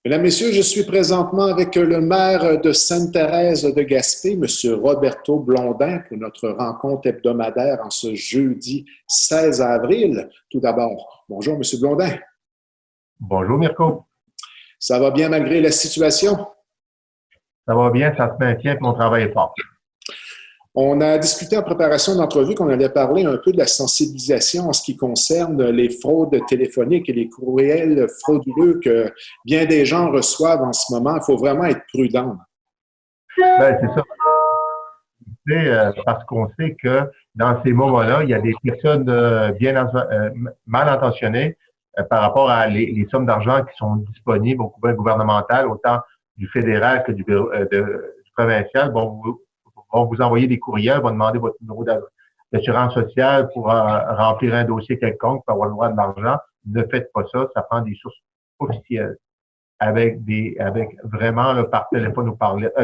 Mesdames, Messieurs, je suis présentement avec le maire de Sainte-Thérèse de Gaspé, M. Roberto Blondin, pour notre rencontre hebdomadaire en ce jeudi 16 avril. Tout d'abord, bonjour M. Blondin. Bonjour Mirko. Ça va bien malgré la situation? Ça va bien, ça se maintient, puis mon travail est fort. On a discuté en préparation d'entrevue qu'on allait parler un peu de la sensibilisation en ce qui concerne les fraudes téléphoniques et les courriels frauduleux que bien des gens reçoivent en ce moment. Il faut vraiment être prudent. Ben, c'est ça. Parce qu'on sait que dans ces moments-là, il y a des personnes mal intentionnées par rapport à les sommes d'argent qui sont disponibles au gouvernemental, autant du fédéral que du provincial. Vont vous envoyer des courriels, vont demander votre numéro d'assurance sociale pour remplir un dossier quelconque pour avoir le droit de l'argent. Ne faites pas ça, ça prend des sources officielles avec vraiment là, par téléphone ou par lettre,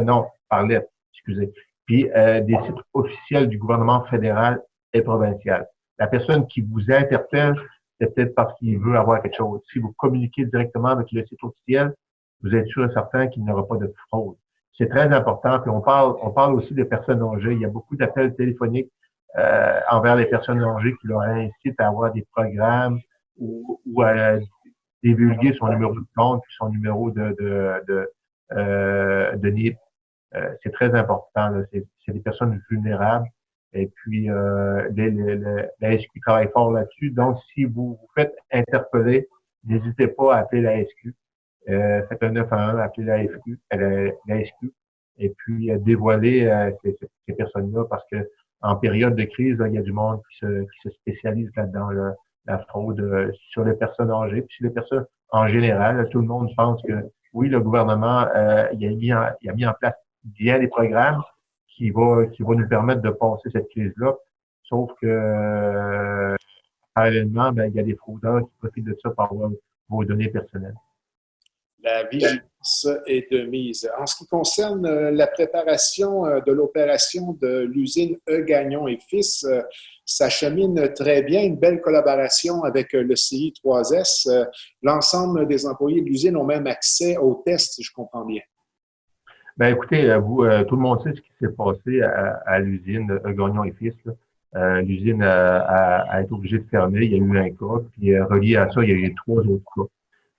par lettre, excusez. Puis des sites officiels du gouvernement fédéral et provincial. La personne qui vous interpelle, c'est peut-être parce qu'il veut avoir quelque chose. Si vous communiquez directement avec le site officiel, vous êtes sûr et certain qu'il n'y aura pas de fraude. C'est très important. Puis on parle aussi des personnes âgées. Il y a beaucoup d'appels téléphoniques envers les personnes âgées qui leur incitent à avoir des programmes ou à divulguer son numéro de compte puis son numéro de NIP. C'est très important. C'est des personnes vulnérables. Et puis la SQ travaille fort là-dessus. Donc, si vous vous faites interpeller, n'hésitez pas à appeler la SQ. Faites un 911, appelez la SQ, et puis dévoiler ces personnes-là, parce que en période de crise, là, il y a du monde qui se spécialise là-dedans, la fraude sur les personnes âgées, puis sur les personnes en général. Là, tout le monde pense que oui, le gouvernement il a mis en place bien des programmes qui va nous permettre de passer cette crise-là, sauf que parallèlement, il y a des fraudeurs qui profitent de ça pour avoir vos données personnelles. La vigilance est de mise. En ce qui concerne la préparation de l'opération de l'usine E. Gagnon et Fils, ça chemine très bien, une belle collaboration avec le CI3S. L'ensemble des employés de l'usine ont même accès aux tests, si je comprends bien. Ben écoutez, tout le monde sait ce qui s'est passé à l'usine E. Gagnon et Fils. L'usine a été obligée de fermer. Il y a eu un cas, puis relié à ça, il y a eu 3 autres cas.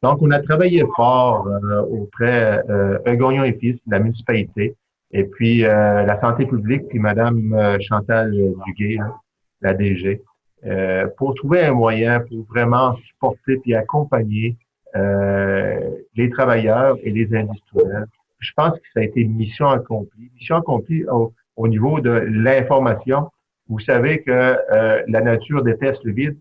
Donc, on a travaillé fort auprès E. Gagnon et Fils, de la municipalité, et puis la santé publique, puis Madame Chantal Duguay, la DG, pour trouver un moyen pour vraiment supporter puis accompagner les travailleurs et les industriels. Je pense que ça a été mission accomplie. Mission accomplie au niveau de l'information. Vous savez que la nature déteste le vide,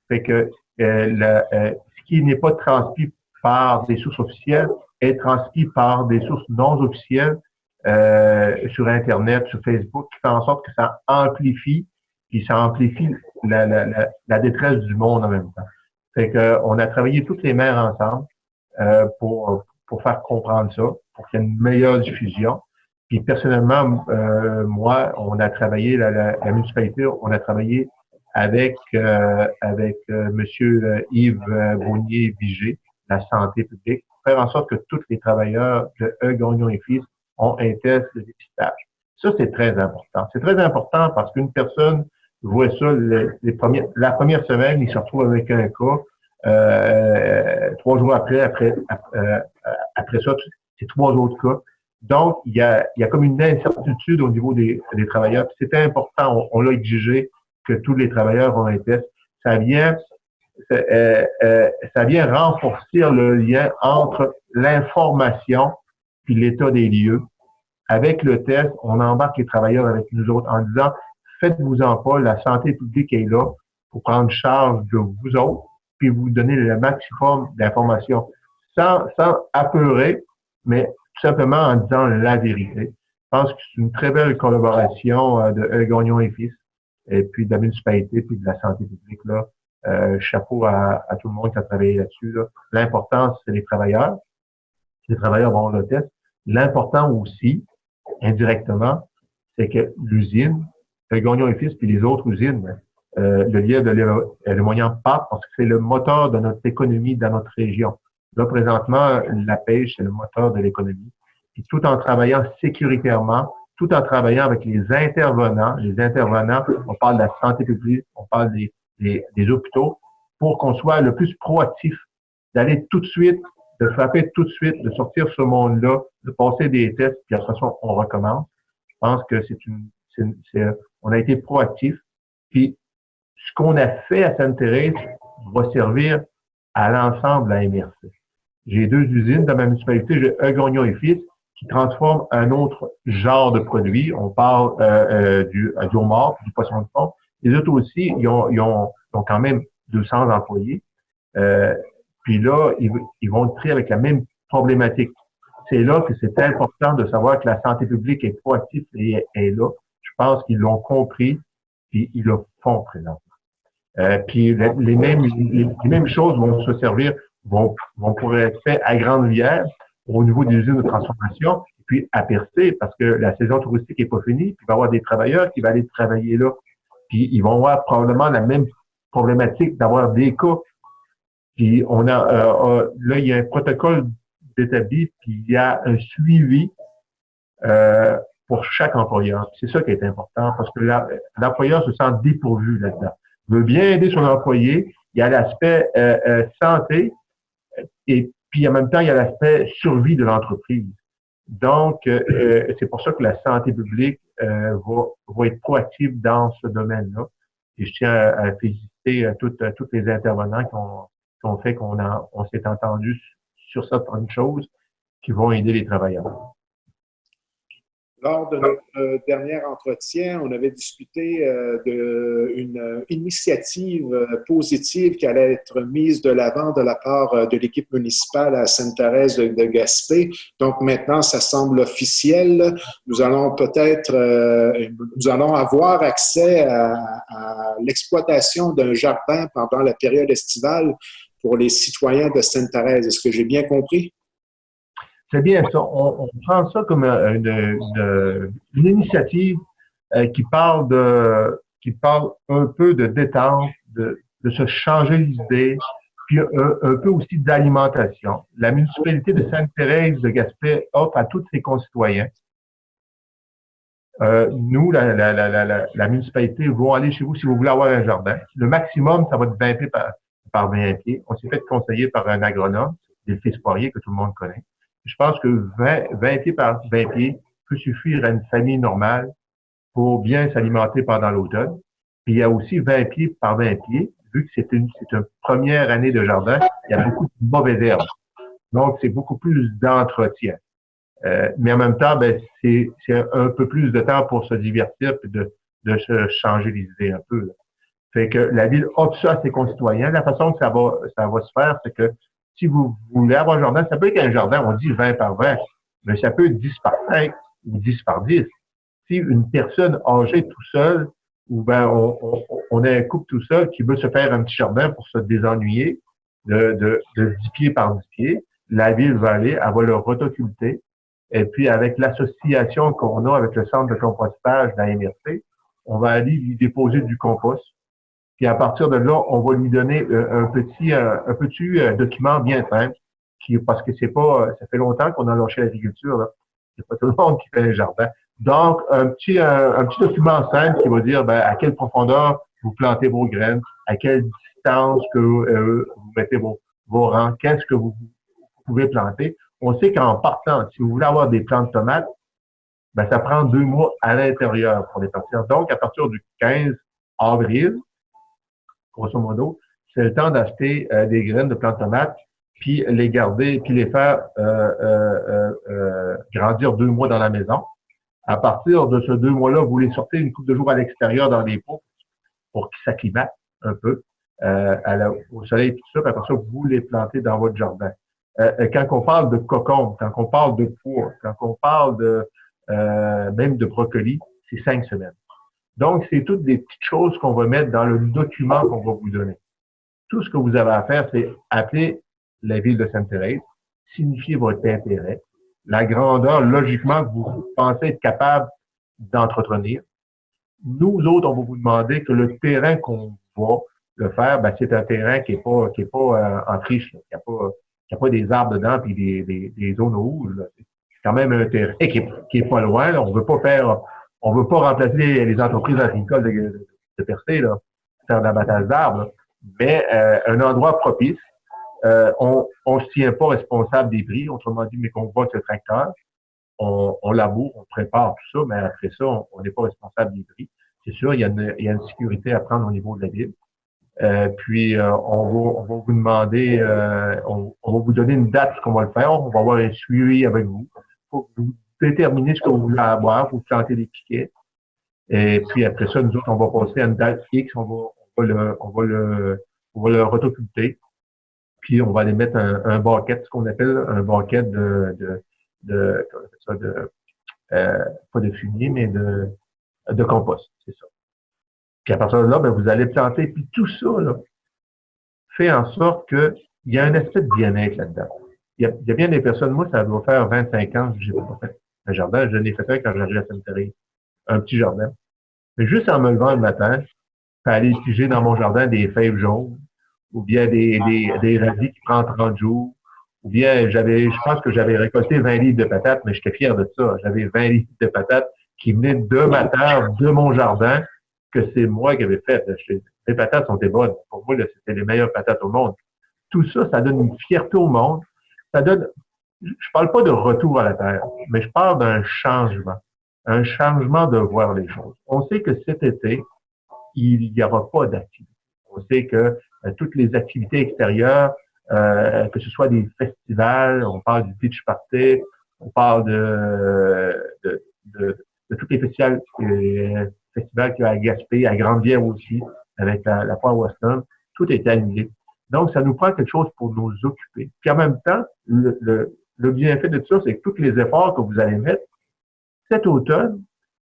fait que ce qui n'est pas transmis par des sources officielles est transmis par des sources non officielles sur Internet, sur Facebook, qui fait en sorte que ça amplifie, puis ça amplifie la détresse du monde en même temps. Fait que on a travaillé toutes les maires ensemble pour faire comprendre ça, pour qu'il y ait une meilleure diffusion. Puis personnellement, moi, on a travaillé, la municipalité, on a travaillé avec Monsieur Yves Bonnier-Vigé, la santé publique, pour faire en sorte que tous les travailleurs de E. Gagnon et Fils ont un test de dépistage. Ça, c'est très important. C'est très important parce qu'une personne voit ça la première semaine, il se retrouve avec un cas. 3 jours après ça, c'est 3 autres cas. Donc, il y a comme une incertitude au niveau des travailleurs. C'était important, on l'a exigé que tous les travailleurs ont un test. Ça vient renforcer le lien entre l'information puis l'état des lieux. Avec le test, on embarque les travailleurs avec nous autres en disant faites-vous-en pas, la santé publique est là pour prendre charge de vous autres puis vous donner le maximum d'informations sans apeurer, mais tout simplement en disant la vérité. Je pense que c'est une très belle collaboration de E. Gagnon et Fils, et puis de la municipalité, puis de la santé publique. Là. Chapeau à tout le monde qui a travaillé là-dessus. Là. L'important, c'est les travailleurs. Les travailleurs vont avoir le test. L'important aussi, indirectement, c'est que l'usine, E. Gagnon et Fils, puis les autres usines, le lien de l'émoignant part parce que c'est le moteur de notre économie dans notre région. Là, présentement, la pêche, c'est le moteur de l'économie. Puis tout en travaillant sécuritairement, tout en travaillant avec les intervenants, on parle de la santé publique, on parle des hôpitaux, pour qu'on soit le plus proactif, d'aller tout de suite, de frapper tout de suite, de sortir ce monde-là, de passer des tests, puis après ça, on recommence. Je pense que on a été proactif. Puis, ce qu'on a fait à Sainte-Thérèse va servir à l'ensemble de la MRC. J'ai 2 usines dans ma municipalité, j'ai Gagnon et Fils, qui transforment un autre genre de produit. On parle du homard, du poisson de fond. Les autres aussi, ils ont quand même 200 employés. Puis là, ils vont être pris avec la même problématique. C'est là que c'est important de savoir que la santé publique est proactive et est là. Je pense qu'ils l'ont compris, puis ils le font présentement. Puis les mêmes choses vont se servir, vont pouvoir être faites à Grande-Rivière, au niveau des usines de transformation, puis à Percé, parce que la saison touristique n'est pas finie, puis il va y avoir des travailleurs qui vont aller travailler là. Puis ils vont avoir probablement la même problématique d'avoir des cas. Puis là, il y a un protocole d'établi, puis il y a un suivi pour chaque employeur. C'est ça qui est important, parce que l'employeur se sent dépourvu là-dedans. Il veut bien aider son employé. Il y a l'aspect santé, et puis en même temps, il y a l'aspect survie de l'entreprise. Donc, c'est pour ça que la santé publique va être proactive dans ce domaine-là. Et je tiens à féliciter toutes les intervenants qui ont fait on s'est entendu sur certaines choses qui vont aider les travailleurs. Lors de notre dernier entretien, on avait discuté d'une initiative positive qui allait être mise de l'avant de la part de l'équipe municipale à Sainte-Thérèse de Gaspé. Donc maintenant, ça semble officiel. Nous allons avoir accès à l'exploitation d'un jardin pendant la période estivale pour les citoyens de Sainte-Thérèse. Est-ce que j'ai bien compris? C'est bien ça. On prend ça comme une initiative qui parle un peu de détente, de se changer l'idée, puis un peu aussi d'alimentation. La municipalité de Sainte-Thérèse de Gaspé offre à tous ses concitoyens. Nous, la municipalité, vont aller chez vous si vous voulez avoir un jardin. Le maximum, ça va être 20 pieds par 20 pieds. On s'est fait conseiller par un agronome, Delphine Poirier, que tout le monde connaît. Je pense que 20 pieds par 20 pieds peut suffire à une famille normale pour bien s'alimenter pendant l'automne. Puis il y a aussi 20 pieds par 20 pieds, vu que c'est une première année de jardin, il y a beaucoup de mauvaises herbes. Donc, c'est beaucoup plus d'entretien. Mais en même temps, c'est un peu plus de temps pour se divertir et de se changer les idées un peu. Là. Fait que la ville offre ça à ses concitoyens. La façon que ça va se faire, c'est que si vous voulez avoir un jardin, ça peut être un jardin, on dit 20 par 20, mais ça peut être 10 par 5 ou 10 par 10. Si une personne âgée tout seul, ou on a un couple tout seul qui veut se faire un petit jardin pour se désennuyer de 10 pieds par 10 pieds, la ville va aller, elle va le rotocculter. Et puis, avec l'association qu'on a avec le centre de compostage de la MRC, on va aller lui déposer du compost. Puis à partir de là, on va lui donner un petit document bien simple, parce que ça fait longtemps qu'on a lâché l'agriculture, là. C'est pas tout le monde qui fait un jardin. Donc, un petit document simple qui va dire à quelle profondeur vous plantez vos graines, à quelle distance que vous mettez vos rangs, qu'est-ce que vous pouvez planter. On sait qu'en partant, si vous voulez avoir des plants de tomates, ça prend 2 mois à l'intérieur pour les partir. Donc, à partir du 15 avril, grosso modo, c'est le temps d'acheter des graines de plantes de tomates, puis les garder, puis les faire grandir 2 mois dans la maison. À partir de ce 2 mois-là, vous les sortez une couple de jours à l'extérieur dans les pots pour qu'ils s'acclimatent un peu au soleil et tout ça, puis après ça, vous les plantez dans votre jardin. Quand on parle de cocon, quand on parle de pois, quand on parle de même de brocoli, c'est 5 semaines. Donc, c'est toutes des petites choses qu'on va mettre dans le document qu'on va vous donner. Tout ce que vous avez à faire, c'est appeler la ville de Sainte-Thérèse, signifier votre intérêt, la grandeur, logiquement, que vous pensez être capable d'entretenir. Nous autres, on va vous demander que le terrain qu'on va le faire, c'est un terrain qui est pas en triche, là. qu'il n'y a pas des arbres dedans puis des zones rouges. Là. C'est quand même un terrain qui est pas loin. Là. On veut pas remplacer les entreprises agricoles de Percé, là, faire de l'abattage d'arbres, là. Mais un endroit propice. On ne se tient pas responsable des prix, autrement dit, mais qu'on vote le tracteur, on laboure, on prépare tout ça, mais après ça, on n'est pas responsable des prix. C'est sûr, il y a une sécurité à prendre au niveau de la ville. Puis on va vous demander, on va vous donner une date qu'on va le faire. On va avoir un suivi avec vous. Faut que vous déterminer ce que vous voulez avoir, vous planter des piquets. Et puis après ça, nous autres, on va passer à une date X, on va le rotoculter. Puis on va aller mettre un baquet, ce qu'on appelle un baquet pas de fumier, mais de compost, c'est ça. Puis à partir de là, ben, vous allez planter, puis tout ça, là, fait en sorte qu'il y a un aspect de bien-être là-dedans. Il y a bien des personnes, moi, ça doit faire 25 ans que j'ai pas fait un jardin. Je l'ai fait quand j'arrivais à Sainte-Thérèse, un petit jardin. Mais juste en me levant le matin, aller piger dans mon jardin des fèves jaunes, ou bien des radis qui prennent 30 jours, ou bien je pense que j'avais récolté 20 livres de patates, mais j'étais fier de ça. J'avais 20 livres de patates qui venaient de ma terre, de mon jardin, que c'est moi qui avais fait. Les patates sont bonnes. Pour moi, c'était les meilleures patates au monde. Tout ça, ça donne une fierté au monde. Ça donne, je parle pas de retour à la terre, mais je parle d'un changement. Un changement de voir les choses. On sait que cet été, il n'y aura pas d'activité. On sait que toutes les activités extérieures, que ce soit des festivals, on parle du beach party, on parle de tous les festivals qu'il y a à Gaspé, à Grande-Bière aussi, avec la foire Western, tout est annulé. Donc, ça nous prend quelque chose pour nous occuper. Puis en même temps, le bienfait de tout ça, c'est que tous les efforts que vous allez mettre, cet automne,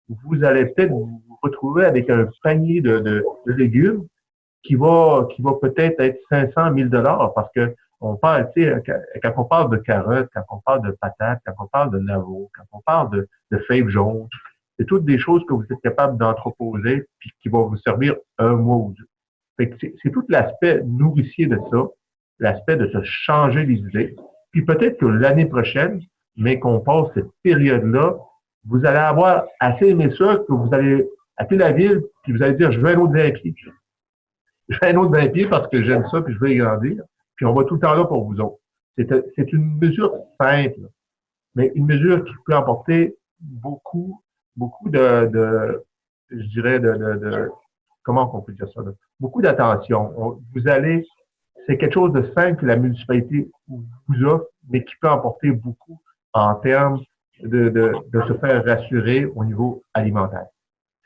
vous allez peut-être vous retrouver avec un panier de légumes qui va peut-être être 500 000 $ parce que on parle, tu sais, quand on parle de carottes, quand on parle de patates, quand on parle de navaux, quand on parle de fèves jaunes, c'est toutes des choses que vous êtes capable d'entreposer puis qui vont vous servir un mois ou deux. Fait que c'est tout l'aspect nourricier de ça, l'aspect de se changer les idées. Puis peut-être que l'année prochaine, mais qu'on passe cette période-là, vous allez avoir assez aimé ça que vous allez appeler la ville puis vous allez dire, je veux un autre 20 pieds. Je veux un autre 20 pieds parce que j'aime ça puis je veux y grandir. Puis on va tout le temps là pour vous autres. C'est une mesure simple, mais une mesure qui peut apporter beaucoup je dirais, comment on peut dire ça, beaucoup d'attention. C'est quelque chose de simple que la municipalité vous offre, mais qui peut apporter beaucoup en termes de se faire rassurer au niveau alimentaire.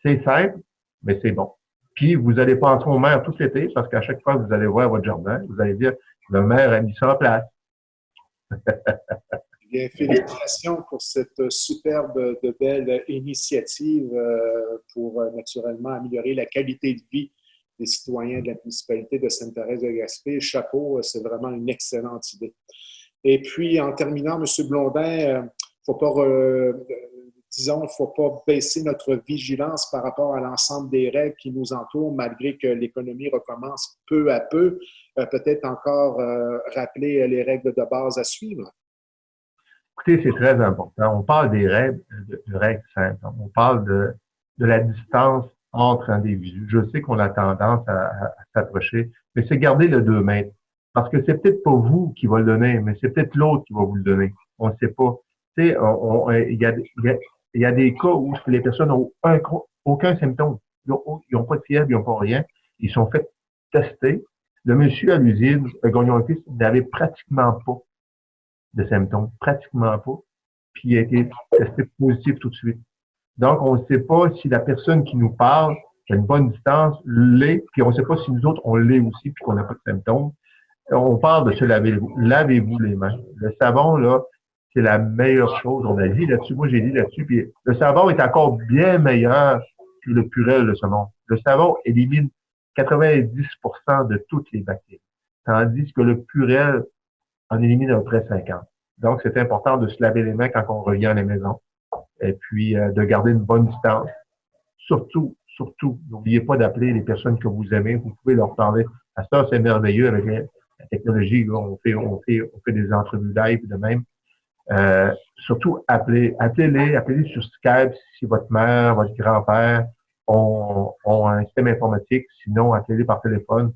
C'est simple, mais c'est bon. Puis, vous allez penser au maire tout l'été, parce qu'à chaque fois que vous allez voir votre jardin, vous allez dire, le maire a mis ça en place. Bien, félicitations pour cette superbe, de belle initiative pour naturellement améliorer la qualité de vie des citoyens de la municipalité de Sainte-Thérèse-de-Gaspé. Chapeau, c'est vraiment une excellente idée. Et puis, en terminant, M. Blondin, faut pas, disons, il ne faut pas baisser notre vigilance par rapport à l'ensemble des règles qui nous entourent, malgré que l'économie recommence peu à peu. Peut-être encore rappeler les règles de base à suivre. Écoutez, c'est très important. On parle des règles, de règles simples. On parle de la distance entre individus. Je sais qu'on a tendance à s'approcher, mais c'est garder le 2 mètres. Parce que c'est peut-être pas vous qui va le donner, mais c'est peut-être l'autre qui va vous le donner. On ne sait pas. Tu sais, il y a des cas où les personnes n'ont aucun symptôme. Ils n'ont pas de fièvre, ils n'ont pas rien. Ils sont fait tester. Le monsieur à l'usine, Gagnon et Fils, n'avait pratiquement pas de symptômes, pratiquement pas. Puis il a été testé positif tout de suite. Donc, on ne sait pas si la personne qui nous parle, qui a une bonne distance, l'est, puis on ne sait pas si nous autres, on l'est aussi, puis qu'on n'a pas de symptômes. On parle de se laver. Lavez-vous les mains. Le savon, là, c'est la meilleure chose. On a dit là-dessus, moi j'ai dit là-dessus, puis le savon est encore bien meilleur que le Purell de ce monde. Le savon élimine 90% de toutes les bactéries, tandis que le Purell en élimine à peu près 50. Donc, c'est important de se laver les mains quand on revient à la maison et puis de garder une bonne distance. Surtout, n'oubliez pas d'appeler les personnes que vous aimez. Vous pouvez leur parler. À ça, c'est merveilleux avec la technologie, là, on fait des entrevues live de même. Surtout, appelez-les sur Skype si votre mère, votre grand-père ont un système informatique. Sinon, appelez-les par téléphone.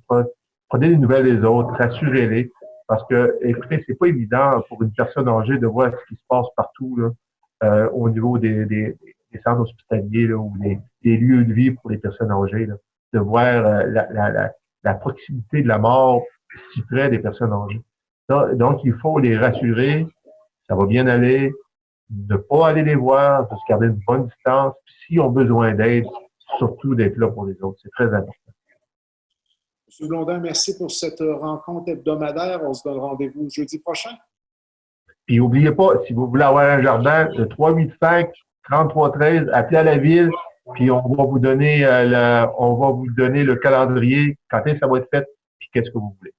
Prenez des nouvelles des autres, rassurez-les. Parce que, écoutez, c'est pas évident pour une personne âgée de voir ce qui se passe partout, là, au niveau des centres hospitaliers, là, ou des lieux de vie pour les personnes âgées, là, de voir la proximité de la mort si près des personnes âgées. Donc, il faut les rassurer. Ça va bien aller, ne pas aller les voir, de se garder une bonne distance. Puis s'ils ont besoin d'aide, surtout d'être là pour les autres. C'est très important. M. Blondin, merci pour cette rencontre hebdomadaire. On se donne rendez-vous jeudi prochain. Puis n'oubliez pas, si vous voulez avoir un jardin, le 385-3313, appelez à la ville, puis on va vous donner le calendrier, quand est-ce que ça va être fait, puis qu'est-ce que vous voulez.